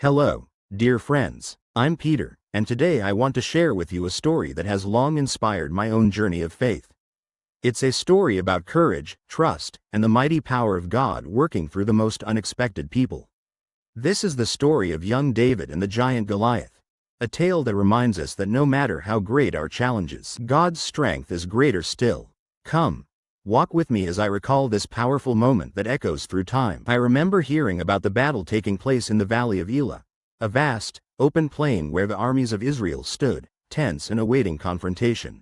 Hello, dear friends. I'm Peter, and today I want to share with you a story that has long inspired my own journey of faith. It's a story about courage, trust, and the mighty power of God working through the most unexpected people. This is the story of young David and the giant Goliath, a tale that reminds us that no matter how great our challenges, God's strength is greater still. Come, walk with me as I recall this powerful moment that echoes through time. I remember hearing about the battle taking place in the valley of Elah, a vast, open plain where the armies of Israel stood, tense and awaiting confrontation.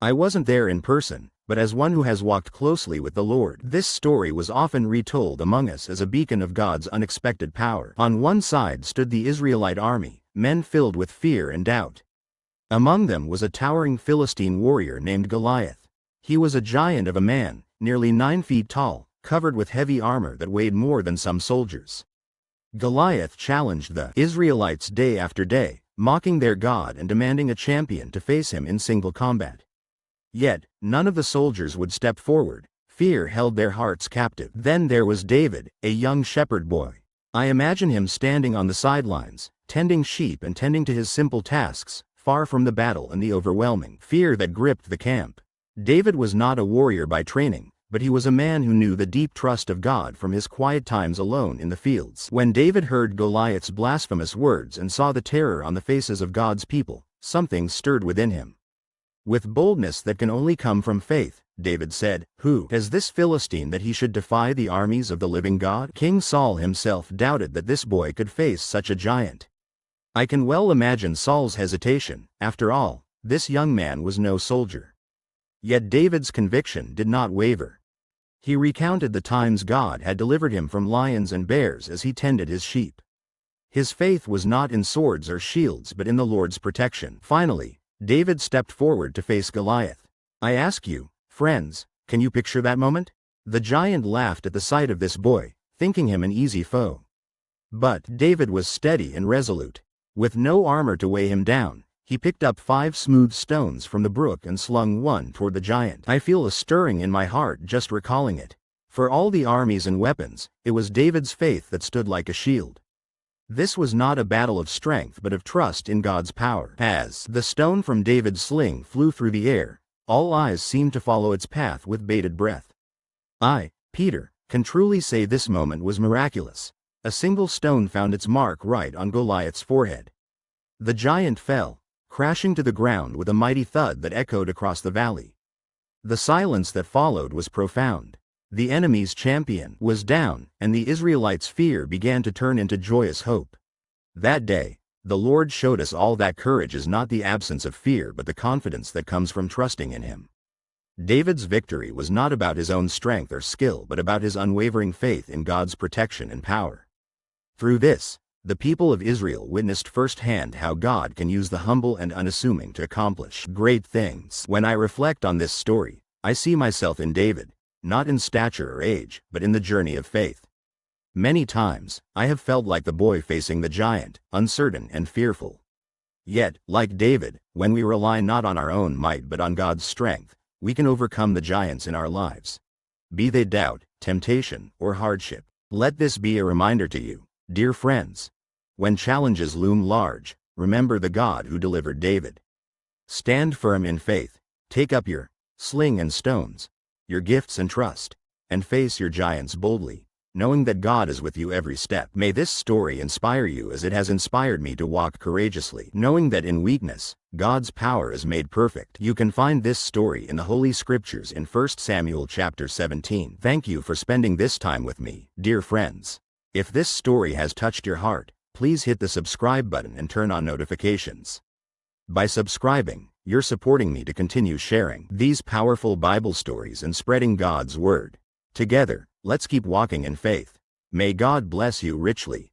I wasn't there in person, but as one who has walked closely with the Lord, this story was often retold among us as a beacon of God's unexpected power. On one side stood the Israelite army, men filled with fear and doubt. Among them was a towering Philistine warrior named Goliath. He was a giant of a man, nearly 9 feet tall, covered with heavy armor that weighed more than some soldiers. Goliath challenged the Israelites day after day, mocking their God and demanding a champion to face him in single combat. Yet, none of the soldiers would step forward. Fear held their hearts captive. Then there was David, a young shepherd boy. I imagine him standing on the sidelines, tending sheep and tending to his simple tasks, far from the battle and the overwhelming fear that gripped the camp. David was not a warrior by training, but he was a man who knew the deep trust of God from his quiet times alone in the fields. When David heard Goliath's blasphemous words and saw the terror on the faces of God's people, something stirred within him. With boldness that can only come from faith, David said, "Who is this Philistine that he should defy the armies of the living God?" King Saul himself doubted that this boy could face such a giant. I can well imagine Saul's hesitation. After all, this young man was no soldier. Yet David's conviction did not waver. He recounted the times God had delivered him from lions and bears as he tended his sheep. His faith was not in swords or shields but in the Lord's protection. Finally, David stepped forward to face Goliath. I ask you, friends, can you picture that moment? The giant laughed at the sight of this boy, thinking him an easy foe. But David was steady and resolute. With no armor to weigh him down, he picked up 5 smooth stones from the brook and slung one toward the giant. I feel a stirring in my heart just recalling it. For all the armies and weapons, it was David's faith that stood like a shield. This was not a battle of strength but of trust in God's power. As the stone from David's sling flew through the air, all eyes seemed to follow its path with bated breath. I, Peter, can truly say this moment was miraculous. A single stone found its mark right on Goliath's forehead. The giant fell, crashing to the ground with a mighty thud that echoed across the valley. The silence that followed was profound. The enemy's champion was down, and the Israelites' fear began to turn into joyous hope. That day, the Lord showed us all that courage is not the absence of fear but the confidence that comes from trusting in Him. David's victory was not about his own strength or skill but about his unwavering faith in God's protection and power. Through this, the people of Israel witnessed firsthand how God can use the humble and unassuming to accomplish great things. When I reflect on this story, I see myself in David, not in stature or age, but in the journey of faith. Many times, I have felt like the boy facing the giant, uncertain and fearful. Yet, like David, when we rely not on our own might but on God's strength, we can overcome the giants in our lives. Be they doubt, temptation, or hardship. Let this be a reminder to you, dear friends. When challenges loom large, remember the God who delivered David. Stand firm in faith, take up your sling and stones, your gifts and trust, and face your giants boldly, knowing that God is with you every step. May this story inspire you as it has inspired me to walk courageously, knowing that in weakness, God's power is made perfect. You can find this story in the Holy Scriptures in 1 Samuel chapter 17. Thank you for spending this time with me, dear friends. If this story has touched your heart, please hit the subscribe button and turn on notifications. By subscribing, you're supporting me to continue sharing these powerful Bible stories and spreading God's Word. Together, let's keep walking in faith. May God bless you richly.